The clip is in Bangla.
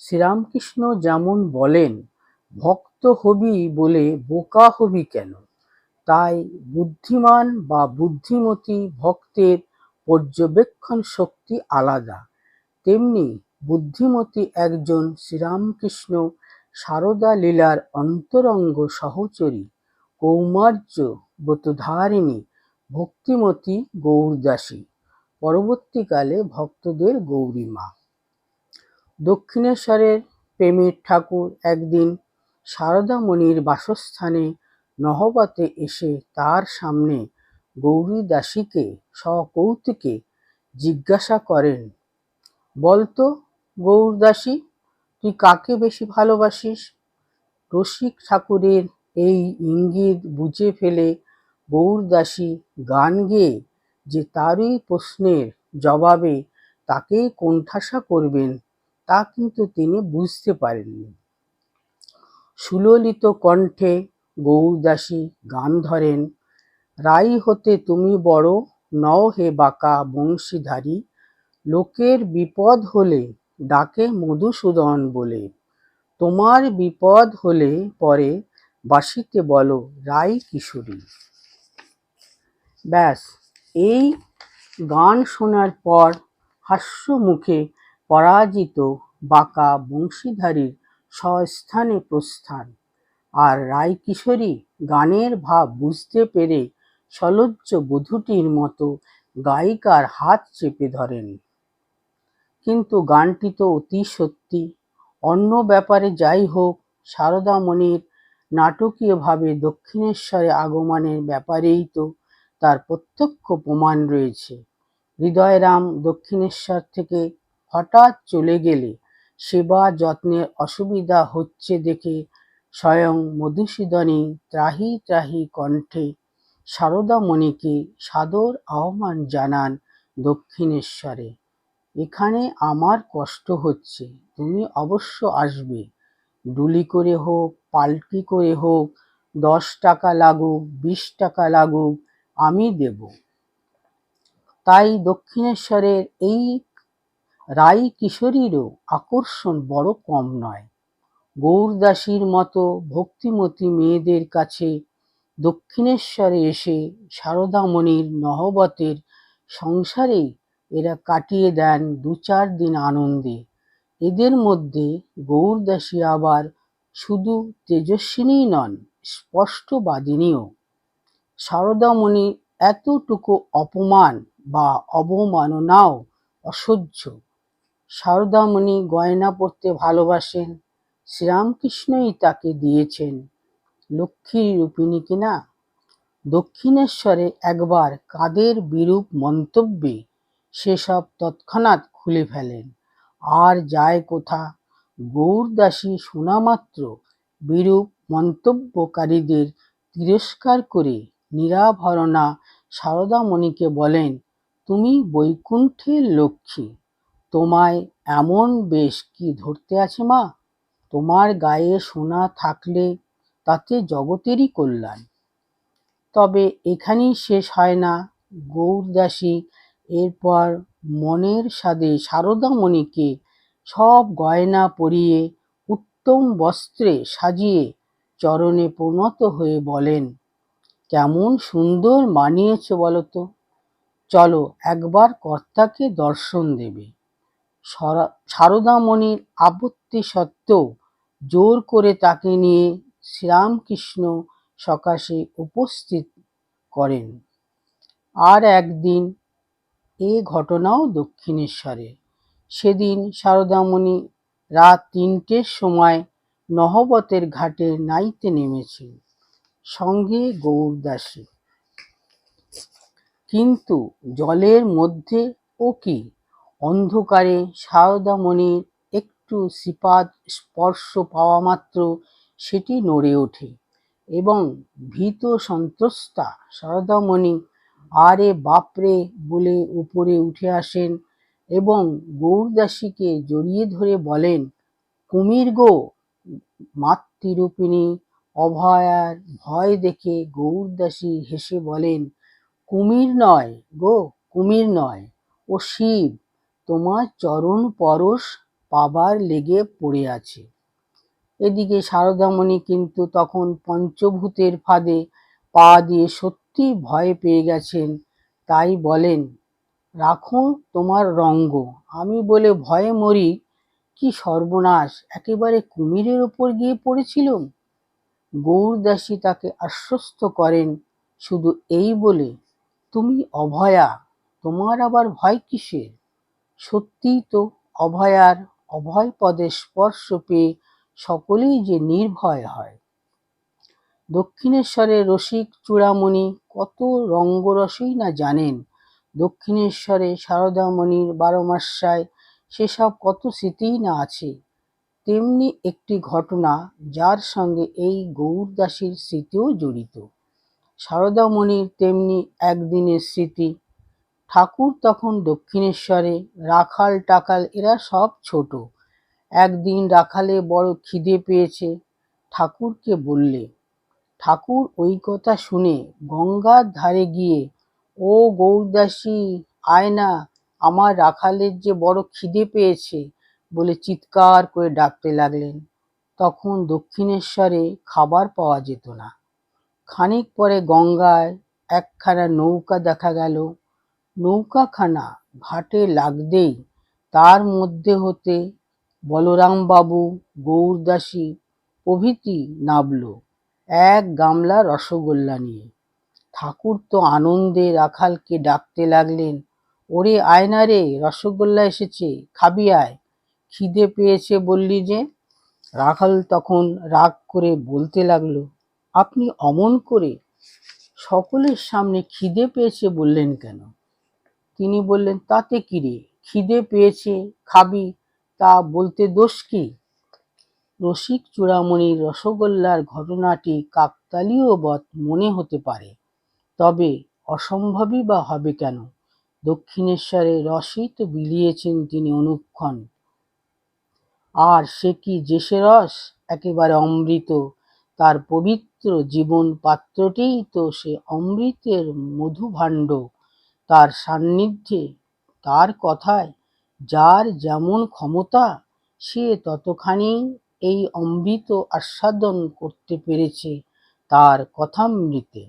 শ্রীরামকৃষ্ণ যেমন বলেন, ভক্ত হবি বলে বোকা হবি কেন? তাই বুদ্ধিমান বা বুদ্ধিমতী ভক্তের পর্যবেক্ষণ শক্তি আলাদা। তেমনি বুদ্ধিমতী একজন শ্রীরামকৃষ্ণ সারদা লীলার অন্তরঙ্গ সহচরী, কৌমার্য ব্রতধারিণী ভক্তিমতী গৌরদাসী, পরবর্তীকালে ভক্তদের গৌরী মা। দক্ষিণেশ্বরের প্রেমের ঠাকুর একদিন সারদামণির বাসস্থানে নহবতে এসে তার সামনে গৌরীদাসীকে সকৌতুকে জিজ্ঞাসা করেন, বলতো গৌরদাসী, তুই কাকে বেশি ভালোবাসিস? রসিক ঠাকুরের এই ইঙ্গিত বুঝে ফেলে গৌরদাসী গান গেয়ে যে তারই প্রশ্নের জবাবে তাকে কোণঠাসা করবেন তা কিন্তু তিনি বুঝতে পারেননি। সুললিত কণ্ঠে গৌরদাসী গান ধরেন, রাই হতে তুমি বড় নও হে বাঁকা বংশীধারী, লোকের বিপদ হলে ডাকে মধুসূদন বলে, তোমার বিপদ হলে পরে বাঁশিতে বলো রাই কিশোরী। ব্যাস, এই গান শোনার পর হাস্যমুখে পরাজিত বাঁকা বংশীধারীর স্বস্থানে প্রস্থান। আর রায়কিশোরী গানের ভাব বুঝতে পেরে সলজ্জ বধূটির মতো গায়িকার হাত চেপে ধরেন। কিন্তু গানটি তো অতি সত্যি। অন্য ব্যাপারে যাই হোক, সারদামণির নাটকীয়ভাবে দক্ষিণেশ্বরে আগমনের ব্যাপারেই তো তার প্রত্যক্ষ প্রমাণ রয়েছে। হৃদয়রাম দক্ষিণেশ্বর থেকে হঠাৎ চলে গেলে সেবা যত্নের অসুবিধা হচ্ছে দেখে স্বয়ং মধুসূদনই ত্রাহি ত্রাহি কণ্ঠে সারদামণিকে সাদর আহ্বান জানান দক্ষিণেশ্বরে, এখানে আমার কষ্ট হচ্ছে, তুমি অবশ্য আসবে। ডুলি করে হোক, পালকি করে হোক, 10 টাকা লাগুক, 20 টাকা লাগুক, আমি দেব। তাই দক্ষিণেশ্বরের এই রাই কিশোরীরও আকর্ষণ বড় কম নয়। গৌরদাসীর মতো ভক্তিমতী মেয়েদের কাছে দক্ষিণেশ্বরে এসে সারদামণির নহবতের সংসারেই এরা কাটিয়ে দেন 2-4 দিন আনন্দে। এদের মধ্যে গৌরদাসী আবার শুধু তেজস্বিনীই নন, স্পষ্টবাদিনীও। সারদামণির এতটুকু অপমান বা অবমাননাও অসহ্য। সারদামণি গয়না পরতে ভালোবাসেন, শ্রীরামকৃষ্ণই তাকে দিয়েছেন, লক্ষ্মী রূপিণী কিনা। দক্ষিণেশ্বরে একবার কাদের বিরূপ মন্তব্যে সেসব তৎক্ষণাৎ খুলে ফেলেন, আর যায় কোথা। গৌরদাসী শোনামাত্র বিরূপ মন্তব্যকারীদের তিরস্কার করে নিরাভরণা সারদামণিকে বলেন, তুমি বৈকুণ্ঠের লক্ষ্মী, তোমায় এমন বেশ কি ধরতে আছে মা? তোমার গায়ে সোনা থাকলে তাতে জগতেরই কল্যাণ। তবে এখানেই শেষ হয় না। গৌরদাসী এরপর মনের সাধে সারদামণিকে সব গয়না পরিয়ে উত্তম বস্ত্রে সাজিয়ে চরণে প্রণত হয়ে বলেন, কেমন সুন্দর মানিয়েছ বলো তো, চলো একবার কর্তাকে দর্শন দেবে। সারদামণির আপত্তি সত্ত্বেও জোর করে তাকে নিয়ে শ্রীরামকৃষ্ণ সকাশে উপস্থিত করেন। আর একদিন এ ঘটনাও দক্ষিণেশ্বরে। সেদিন সারদামণি রাত 3টের সময় নহবতের ঘাটে নাইতে নেমেছেন, সঙ্গে গৌরদাসী। কিন্তু জলের মধ্যে ও কি, অন্ধকারে সারদামণির একটু শ্রীপাদ স্পর্শ পাওয়া মাত্র সেটি নড়ে ওঠে এবং ভীত সন্ত্রস্তা সারদামণি আরে বাপরে বলে উপরে উঠে আসেন এবং গৌরদাসীকে জড়িয়ে ধরে বলেন, কুমির গো। মাতৃরূপিণী অভয়ার ভয় দেখে গৌরদাসী হেসে বলেন, কুমির নয় গো, কুমির নয়, ও শিব, তোমার চরণ পরশ পাবার লেগে পড়ে আছে। এদিকে সারদামণি কিন্তু তখন পঞ্চভূতের ফাঁদে পা দিয়ে সত্যি ভয় পেয়ে গেছেন। তাই বলেন, রাখো তোমার রঙ্গ, আমি বলে ভয়ে মরি। কি সর্বনাশ, একেবারে কুমিরের ওপর গিয়ে পড়েছিলুম। গৌরদাসী তাকে আশ্বস্ত করেন, শুধু এই বলে, তুমি অভয়া, তোমার আবার ভয় কিসের? সত্যিই তো, অভয়ার অভয় পদে স্পর্শ পেয়ে সকলেই যে নির্ভয় হয়। দক্ষিণেশ্বরের রসিক চূড়ামণি কত রঙ্গরসই না জানেন। দক্ষিণেশ্বরে সারদামণির বারোমাস্যায় সেসব কত স্মৃতিই না আছে। তেমনি একটি ঘটনা যার সঙ্গে এই গৌরদাসীর স্মৃতিও জড়িত। সারদামণির তেমনি একদিনের স্মৃতি। ঠাকুর তখন দক্ষিণেশ্বরে, রাখাল টাকাল এরা সব ছোট। একদিন রাখালে বড় খিদে পেয়েছে, ঠাকুরকে বললে। ঠাকুর ওই কথা শুনে গঙ্গার ধারে গিয়ে, ও গৌরদাসী, আয় না, আমার রাখালের যে বড় খিদে পেয়েছে বলে চিৎকার করে ডাকতে লাগলেন। তখন দক্ষিণেশ্বরে খাবার পাওয়া যেত না। খানিক পরে গঙ্গায় একখানা নৌকা দেখা গেল। নৌকাখানা ঘাটে লাগতেই তার মধ্যে হতে বলরামবাবু, গৌরদাসী প্রভৃতি নামল, এক গামলা রসগোল্লা নিয়ে। ঠাকুর তো আনন্দে রাখালকে ডাকতে লাগলেন, ওরে আয় না রে, রসগোল্লা এসেছে, খাবি আয়। খিদে পেয়েছে বললি যে। রাখাল তখন রাগ করে বলতে লাগলো, আপনি অমন করে সকলের সামনে খিদে পেয়েছে বললেন কেন? তিনি বললেন, তাতে কি রে, খিদে পেয়েছে, খাবি, তা বলতে দোষ কি? রসিক চূড়ামণির রসগোল্লার ঘটনাটি কাকতালীয় বৎ মনে হতে পারে, তবে অসম্ভবই বা হবে কেন? দক্ষিণেশ্বরে রসই তো বিলিয়েছেন তিনি অনুক্ষণ। আর সে কি যে সে রস, একেবারে অমৃত। তার পবিত্র জীবন পাত্রটিই তো সে অমৃতের মধুভাণ্ড। তার সান্নিধ্যে, তার কথায় যার যেমন ক্ষমতা, সে ততখানি এই অমৃত আস্বাদন করতে পেরেছে তার কথামৃতে।